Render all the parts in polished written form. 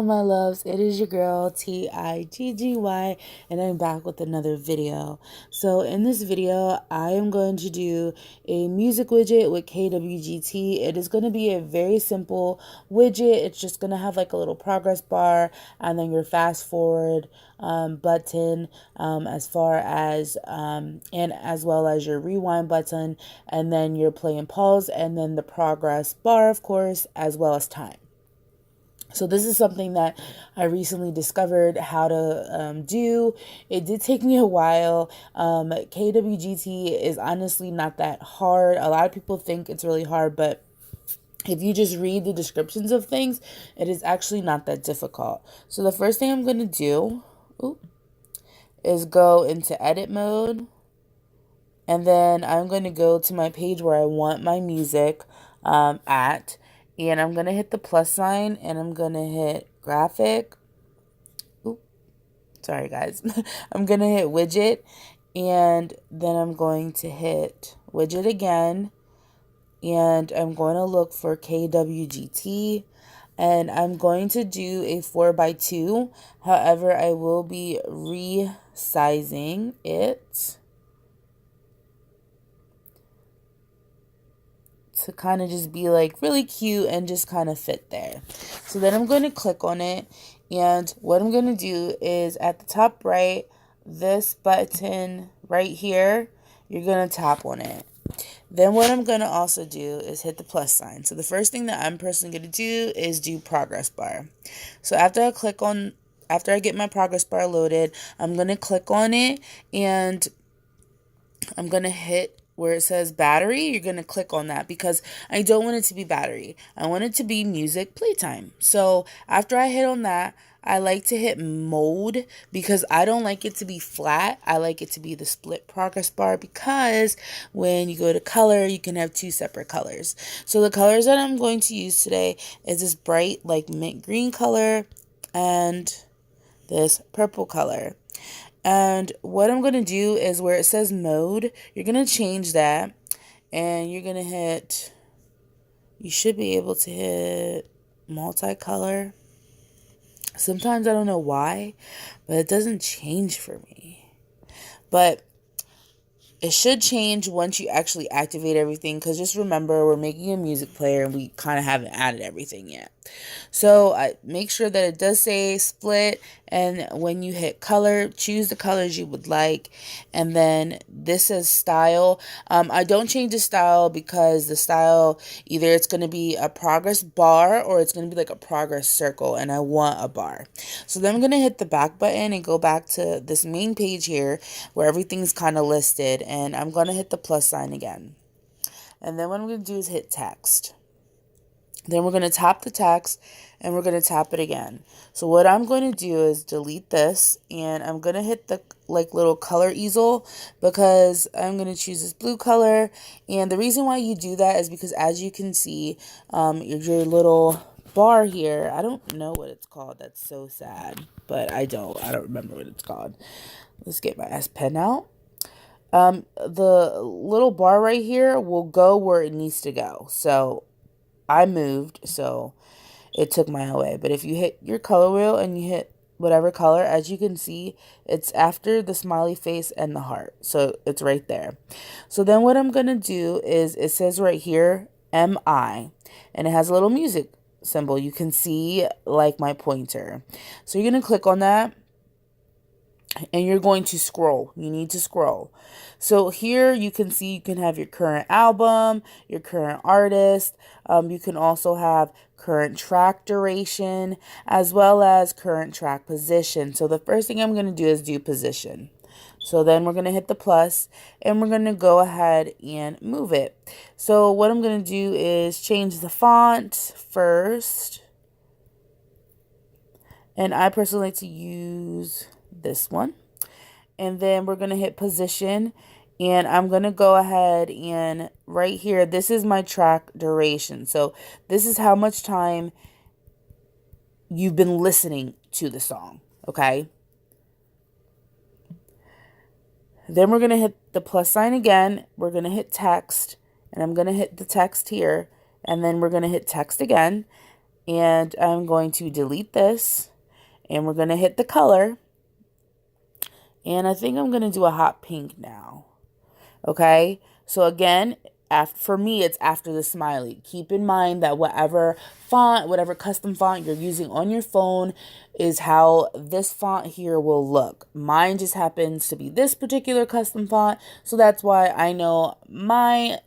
my loves, it is your girl Tiggy, and I'm back with another video. So in this video, I am going to do a music widget with Kwgt. It is going to be a very simple widget. It's just going to have like a little progress bar and then your fast forward button, as far as and as well as your rewind button, and then your play and pause, and then the progress bar, of course, as well as time. So this is something that I recently discovered how to do. It did take me a while. Kwgt is honestly not that hard. A lot of people think it's really hard, but if you just read the descriptions of things, it is actually not that difficult. So the first thing I'm going to do is go into edit mode. And then I'm going to go to my page where I want my music at. And I'm going to hit the plus sign and I'm going to hit graphic. Ooh, sorry guys. I'm going to hit widget and then I'm going to hit widget again. And I'm going to look for Kwgt. And I'm going to do a 4x2. However, I will be resizing it to kind of just be like really cute and just kind of fit there. So then I'm going to click on it, and what I'm going to do is at the top right, this button right here, you're going to tap on it. Then what I'm going to also do is hit the plus sign. So the first thing that I'm personally going to do is do progress bar. So after I get my progress bar loaded, I'm going to click on it and I'm going to hit where it says battery. You're going to click on that because I don't want it to be battery. I want it to be music playtime. So after I hit on that, I like to hit mode because I don't like it to be flat. I like it to be the split progress bar because when you go to color, you can have two separate colors. So the colors that I'm going to use today is this bright like mint green color and this purple color. And what I'm going to do is where it says mode, you're going to change that and you're going to hit, you should be able to hit multicolor. Sometimes I don't know why, but it doesn't change for me. But it should change once you actually activate everything, because just remember, we're making a music player and we kind of haven't added everything yet. So make sure that it does say split, and when you hit color, choose the colors you would like. And then this says style. I don't change the style because the style, either it's going to be a progress bar or it's going to be like a progress circle, and I want a bar. So then I'm going to hit the back button and go back to this main page here where everything's kind of listed, and I'm going to hit the plus sign again. And then what I'm going to do is hit text. Then we're going to tap the text and we're going to tap it again. So what I'm going to do is delete this, and I'm going to hit the like little color easel because I'm going to choose this blue color. And the reason why you do that is because, as you can see, your little bar here, I don't know what it's called. That's so sad, but I don't remember what it's called. Let's get my S Pen out. The little bar right here will go where it needs to go. So I moved, so it took mine away. But if you hit your color wheel and you hit whatever color, as you can see, it's after the smiley face and the heart. So it's right there. So then what I'm going to do is, it says right here, MI, and it has a little music symbol. You can see like my pointer. So you're going to click on that. And you're going to scroll. You need to scroll. So here you can see you can have your current album, your current artist. You can also have current track duration as well as current track position. So the first thing I'm going to do is do position. So then we're going to hit the plus and we're going to go ahead and move it. So what I'm going to do is change the font first. And I personally like to use this one. And then we're going to hit position, and I'm going to go ahead and right here, this is my track duration. So this is how much time you've been listening to the song. Okay. Then we're going to hit the plus sign again. We're going to hit text, and I'm going to hit the text here, and then we're going to hit text again. And I'm going to delete this, and we're going to hit the color. And I think I'm going to do a hot pink now. Okay, so again, for me, it's after the smiley. Keep in mind that whatever font, whatever custom font you're using on your phone is how this font here will look. Mine just happens to be this particular custom font, so that's why I know my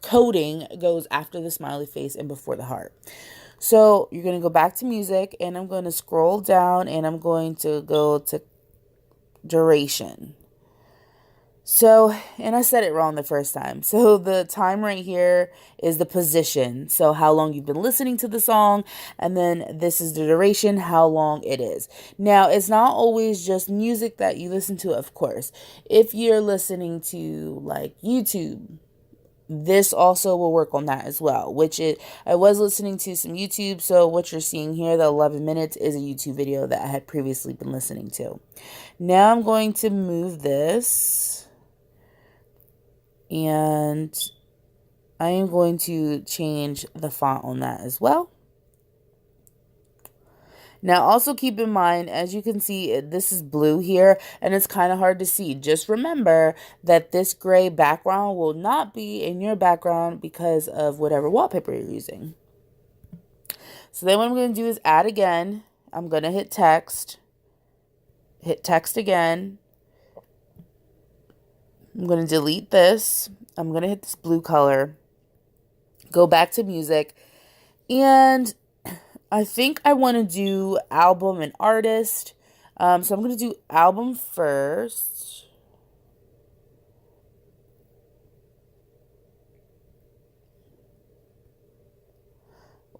coding goes after the smiley face and before the heart. So you're going to go back to music, and I'm going to scroll down, and I'm going to go to duration. So, and I said it wrong the first time. So the time right here is the position. So how long you've been listening to the song. And then this is the duration, how long it is. Now, it's not always just music that you listen to, of course. If you're listening to like YouTube, this also will work on that as well, I was listening to some YouTube. So what you're seeing here, the 11 minutes, is a YouTube video that I had previously been listening to. Now I'm going to move this. And I am going to change the font on that as well. Now, also keep in mind, as you can see, this is blue here, and it's kind of hard to see. Just remember that this gray background will not be in your background because of whatever wallpaper you're using. So then what I'm going to do is add again. I'm going to hit text again. I'm going to delete this. I'm going to hit this blue color. Go back to music. And I think I want to do album and artist. So I'm going to do album first.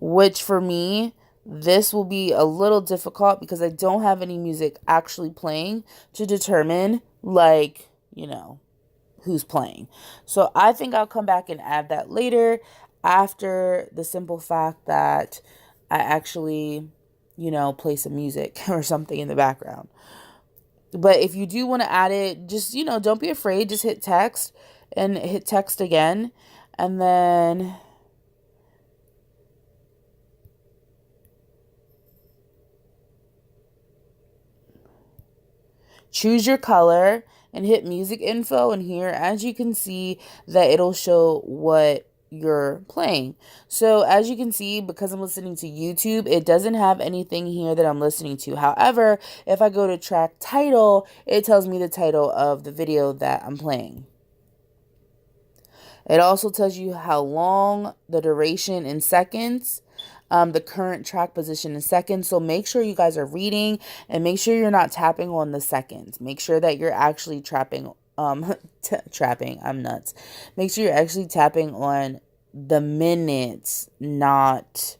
Which for me, this will be a little difficult because I don't have any music actually playing to determine, like, who's playing. So I think I'll come back and add that later after the simple fact that I actually, play some music or something in the background. But if you do want to add it, just, don't be afraid. Just hit text and hit text again. And then choose your color and hit music info, and here, as you can see, that it'll show what you're playing. So as you can see, because I'm listening to YouTube, it doesn't have anything here that I'm listening to. However, if I go to track title, it tells me the title of the video that I'm playing. It also tells you how long, the duration in seconds, the current track position in seconds. So make sure you guys are reading, and make sure you're not tapping on the seconds. Make sure that you're actually trapping, I'm nuts. Make sure you're actually tapping on the minutes, not,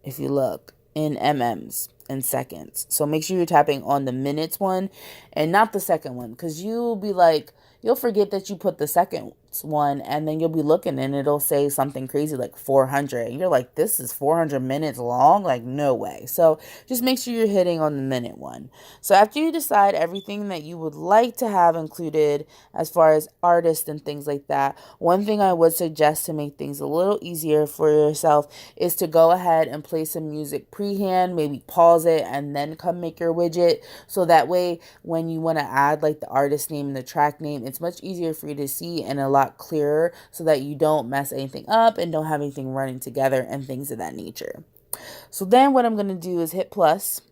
if you look, in mm's and seconds. So make sure you're tapping on the minutes one and not the second one, because you'll be like, you'll forget that you put the second one, and then you'll be looking and it'll say something crazy like 400, and you're like, this is 400 minutes long? Like, no way. So just make sure you're hitting on the minute one. So after you decide everything that you would like to have included as far as artists and things like that, one thing I would suggest to make things a little easier for yourself is to go ahead and play some music pre-hand, maybe pause it and then come make your widget, so that way when you want to add like the artist name and the track name, it's much easier for you to see and a lot clearer, so that you don't mess anything up and don't have anything running together and things of that nature. So then what I'm going to do is hit plus,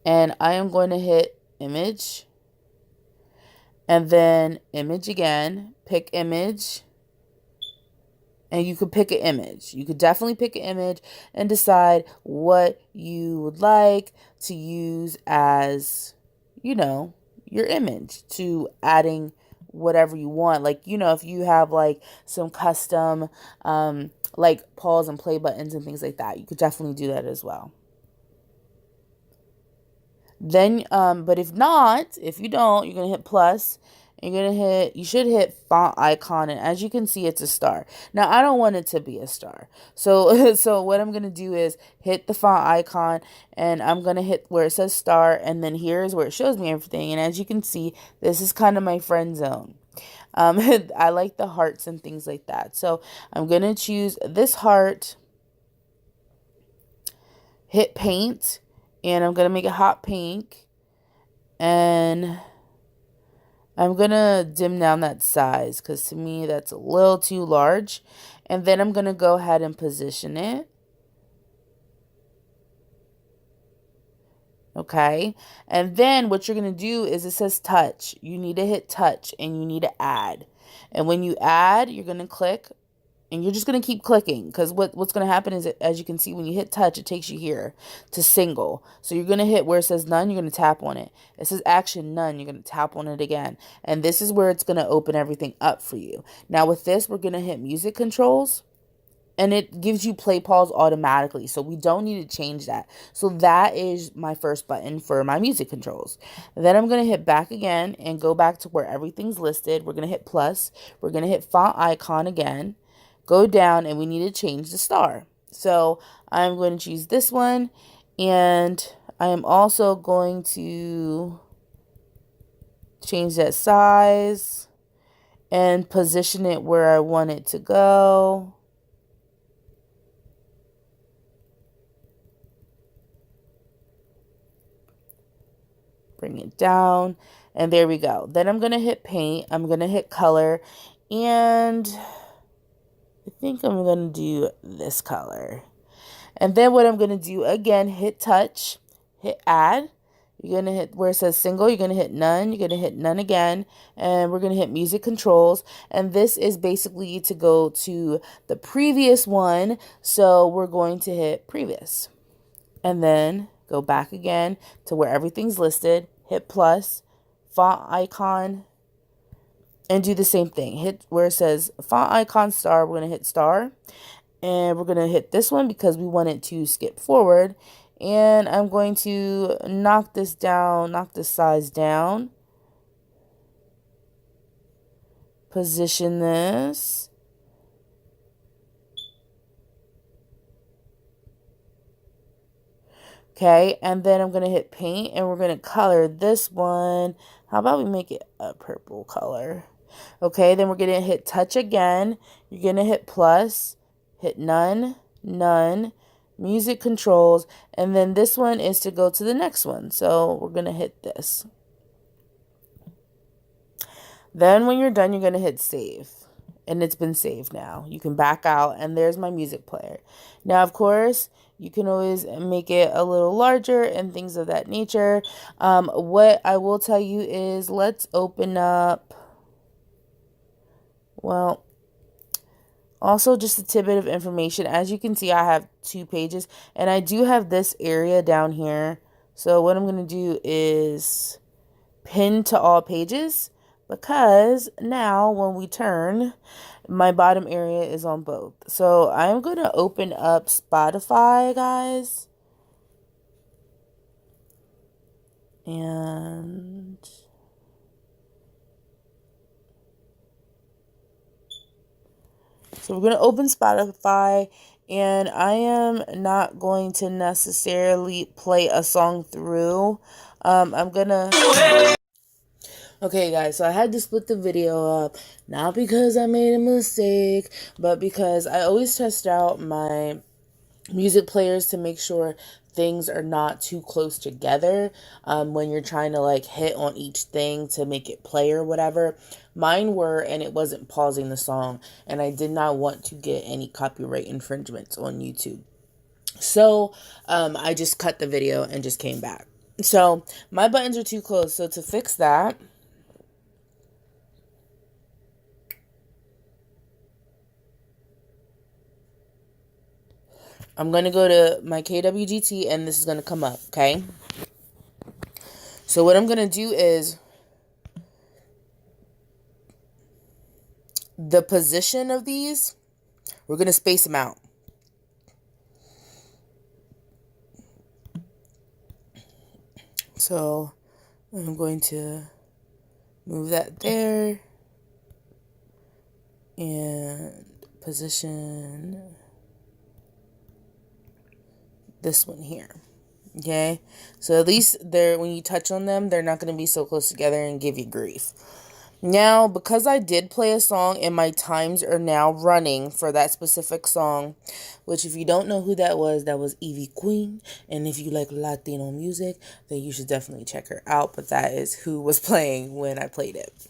and I am going to hit image, and then image again, pick image, and you could pick an image. You could definitely pick an image and decide what you would like to use as, your image, to adding whatever you want. Like, if you have like some custom like pause and play buttons and things like that, you could definitely do that as well. Then but if you don't, you're gonna hit plus. You should hit font icon, and as you can see, it's a star. Now, I don't want it to be a star. So, so what I'm going to do is hit the font icon, and I'm going to hit where it says star, and then here's where it shows me everything. And as you can see, this is kind of my friend zone. I like the hearts and things like that. So I'm going to choose this heart, hit paint, and I'm going to make it hot pink, and I'm going to dim down that size because to me that's a little too large. And then I'm going to go ahead and position it. Okay. And then what you're going to do is it says touch. You need to hit touch and you need to add. And when you add, you're going to click and you're just going to keep clicking because what's going to happen is, as you can see, when you hit touch, it takes you here to single. So you're going to hit where it says none, you're going to tap on it. It says action none, you're going to tap on it again. And this is where it's going to open everything up for you. Now with this, we're going to hit music controls. And it gives you play pause automatically. So we don't need to change that. So that is my first button for my music controls. Then I'm going to hit back again and go back to where everything's listed. We're going to hit plus. We're going to hit font icon again. Go down and we need to change the star. So I'm going to choose this one. And I am also going to change that size and position it where I want it to go. Bring it down, and there we go. Then I'm going to hit paint. I'm going to hit color, and I think I'm going to do this color. And then what I'm going to do, again, hit touch, hit add. You're going to hit where it says single. You're going to hit none. You're going to hit none again, and we're going to hit music controls. And this is basically to go to the previous one, so we're going to hit previous. And then go back again to where everything's listed, hit plus, font icon, and do the same thing. Hit where it says font icon star, we're going to hit star, and we're going to hit this one because we want it to skip forward. And I'm going to knock this down, knock this size down, position this. Okay, and then I'm going to hit paint and we're going to color this one. How about we make it a purple color? Okay, then we're going to hit touch again. You're going to hit plus, hit none, none, music controls, and then this one is to go to the next one. So we're going to hit this. Then when you're done, you're going to hit save. And it's been saved now. You can back out and there's my music player. Now, of course, you can always make it a little larger and things of that nature. What I will tell you is let's open up, well, also just a tidbit of information. As you can see, I have 2 pages and I do have this area down here. So what I'm going to do is pin to all pages, because now when we turn, my bottom area is on both. So I'm going to open up Spotify, guys. And so we're going to open Spotify, and I am not going to necessarily play a song through. I'm going to... Okay, guys, so I had to split the video up, not because I made a mistake, but because I always test out my music players to make sure things are not too close together when you're trying to like hit on each thing to make it play or whatever. Mine were, and it wasn't pausing the song, and I did not want to get any copyright infringements on YouTube. So I just cut the video and just came back. So my buttons are too close, so to fix that, I'm going to go to my Kwgt and this is going to come up, okay? So what I'm going to do is the position of these, we're going to space them out. So I'm going to move that there and position this one here. Okay, so at least they're, when you touch on them, they're not going to be so close together and give you grief. Now, because I did play a song and my times are now running for that specific song, which if you don't know who that was Evie Queen. And if you like Latino music, then you should definitely check her out. But that is who was playing when I played it.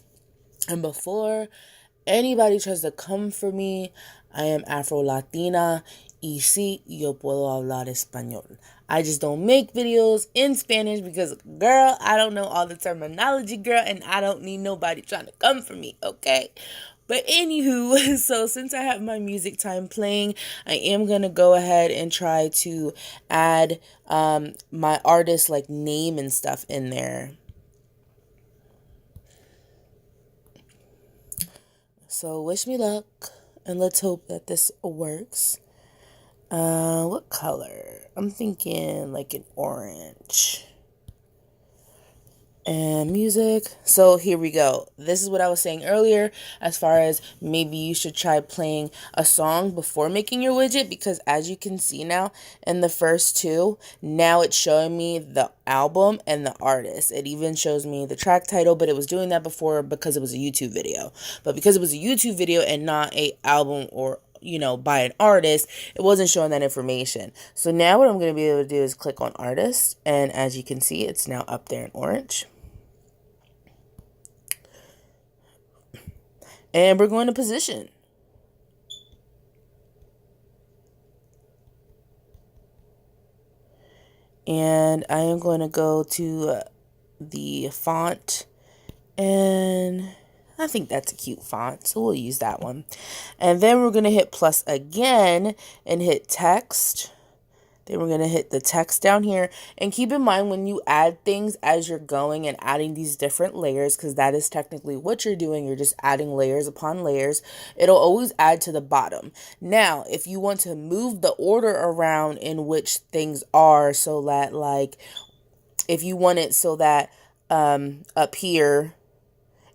And before anybody tries to come for me, I am Afro-Latina y sí, yo puedo hablar español. I just don't make videos in Spanish because, girl, I don't know all the terminology, girl, and I don't need nobody trying to come for me, okay? But anywho, so since I have my music time playing, I am going to go ahead and try to add my artist like name and stuff in there. So wish me luck, and let's hope that this works. What color? I'm thinking like an orange. And music. So here we go. This is what I was saying earlier as far as maybe you should try playing a song before making your widget, because as you can see now in the first two, now it's showing me the album and the artist. It even shows me the track title, but it was doing that before because it was a YouTube video. But because it was a YouTube video and not a album or by an artist, it wasn't showing that information. So now what I'm going to be able to do is click on artist, and as you can see, it's now up there in orange. And we're going to position. And I am going to go to the font, and I think that's a cute font, so we'll use that one. And then we're going to hit plus again and hit text. Then we're going to hit the text down here. And keep in mind when you add things as you're going and adding these different layers, because that is technically what you're doing. You're just adding layers upon layers. It'll always add to the bottom. Now, if you want to move the order around in which things are, so that like if you want it so that up here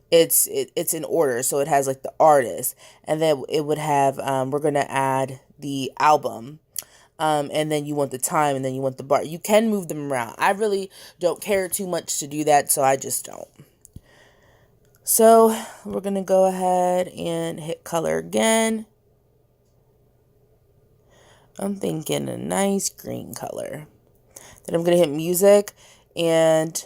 it's in order, so it has like the artist, and then it would have we're going to add the album. And then you want the time, and then you want the bar. You can move them around. I really don't care too much to do that, so I just don't. So we're going to go ahead and hit color again. I'm thinking a nice green color. Then I'm going to hit music, and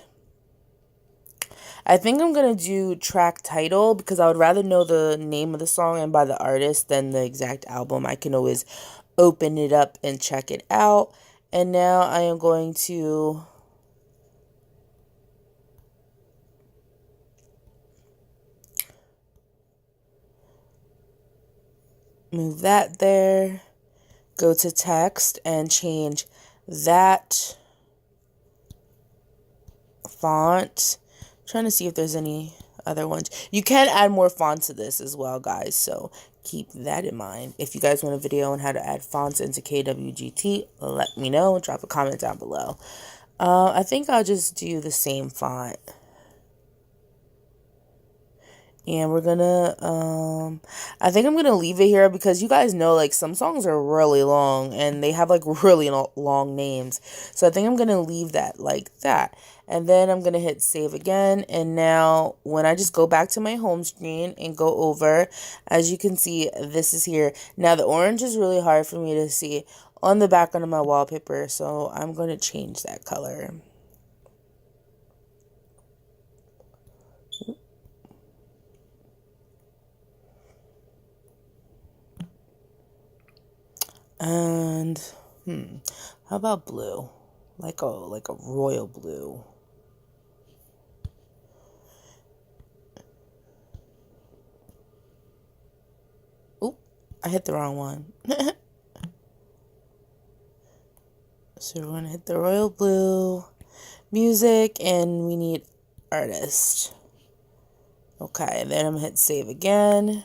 I think I'm going to do track title because I would rather know the name of the song and by the artist than the exact album. I can always open it up and check it out. And now I am going to move that there, go to text and change that font. I'm trying to see if there's any other ones. You can add more fonts to this as well, guys, so keep that in mind. If you guys want a video on how to add fonts into Kwgt, let me know. Drop a comment down below. I think I'll just do the same font. And we're gonna, I think I'm gonna leave it here because you guys know, like, some songs are really long and they have, like, really long names. So I think I'm gonna leave that like that. And then I'm gonna hit save again. And now when I just go back to my home screen and go over, as you can see, this is here. Now the orange is really hard for me to see on the background of my wallpaper. So I'm gonna change that color. And how about blue? Like a royal blue. Oop, I hit the wrong one. So we're gonna hit the royal blue, music, and we need artist. Okay, then I'm gonna hit save again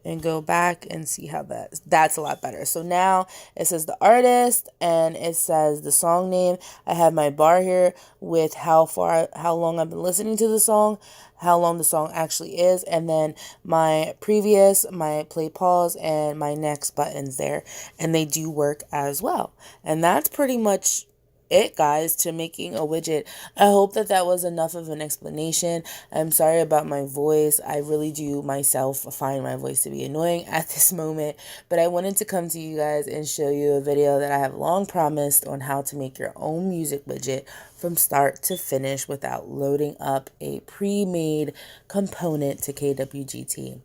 and go back and see how that's a lot better. So now it says the artist and it says the song name. I have my bar here with how long I've been listening to the song, how long the song actually is, and then my previous, my play pause, and my next buttons there, and they do work as well. And that's pretty much it, guys, to making a widget. I hope that that was enough of an explanation. I'm sorry about my voice. I really do myself find my voice to be annoying at this moment, but I wanted to come to you guys and show you a video that I have long promised on how to make your own music widget from start to finish without loading up a pre-made component to Kwgt.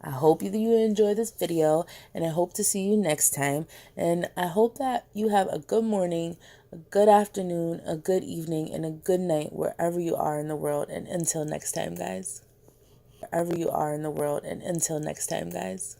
I hope you enjoy this video, and I hope to see you next time. And I hope that you have a good morning, a good afternoon, a good evening, and a good night wherever you are in the world. And until next time, guys. Wherever you are in the world. And until next time, guys.